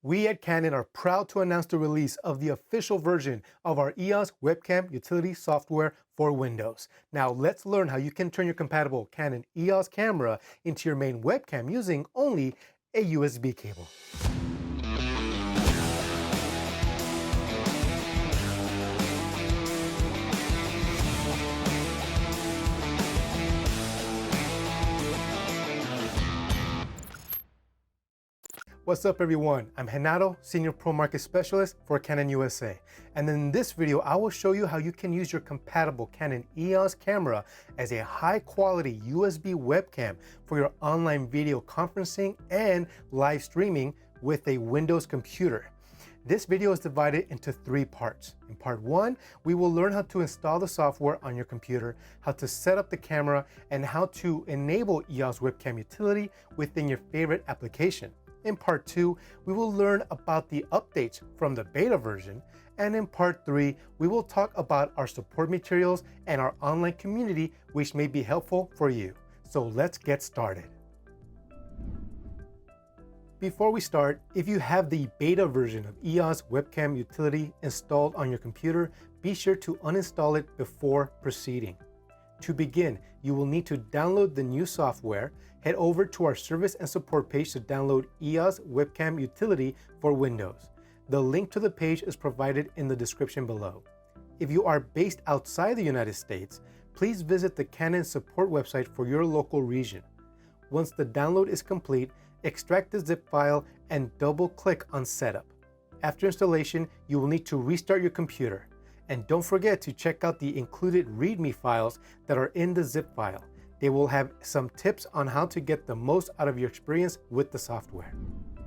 We at Canon are proud to announce the release of the official version of our EOS webcam utility software for Windows. Now let's learn how you can turn your compatible Canon EOS camera into your main webcam using only a USB cable. What's up everyone, I'm Renato, Senior Pro Market Specialist for Canon USA. And in this video, I will show you how you can use your compatible Canon EOS camera as a high quality USB webcam for your online video conferencing and live streaming with a Windows computer. This video is divided into 3 parts. In part 1, we will learn how to install the software on your computer, how to set up the camera, and how to enable EOS webcam utility within your favorite application. In part 2, we will learn about the updates from the beta version, and in part 3, we will talk about our support materials and our online community, which may be helpful for you. So let's get started. Before we start, if you have the beta version of EOS webcam utility installed on your computer, be sure to uninstall it before proceeding. To begin, you will need to download the new software. Head over to our service and support page to download EOS webcam utility for Windows. The link to the page is provided in the description below. If you are based outside the United States, please visit the Canon support website for your local region. Once the download is complete, extract the zip file and double-click on Setup. After installation, you will need to restart your computer. And don't forget to check out the included README files that are in the zip file. They will have some tips on how to get the most out of your experience with the software.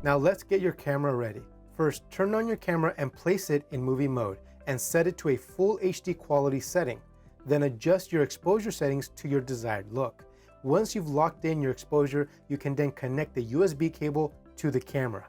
Now let's get your camera ready. First, turn on your camera and place it in movie mode and set it to a full HD quality setting. Then adjust your exposure settings to your desired look. Once you've locked in your exposure, you can then connect the USB cable to the camera.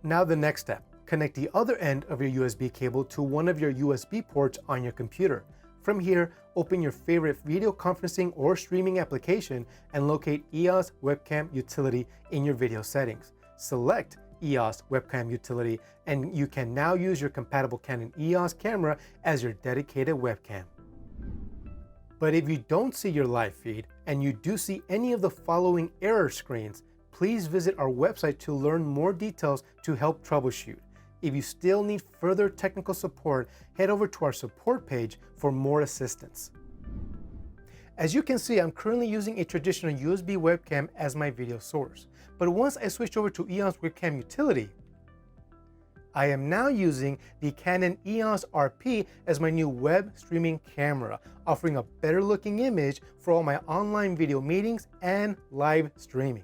Now the next step. Connect the other end of your USB cable to one of your USB ports on your computer. From here, open your favorite video conferencing or streaming application and locate EOS webcam utility in your video settings. Select EOS webcam utility and you can now use your compatible Canon EOS camera as your dedicated webcam. But if you don't see your live feed and you do see any of the following error screens, please visit our website to learn more details to help troubleshoot. If you still need further technical support, head over to our support page for more assistance. As you can see, I'm currently using a traditional USB webcam as my video source. But once I switched over to EOS webcam utility, I am now using the Canon EOS RP as my new web streaming camera, offering a better looking image for all my online video meetings and live streaming.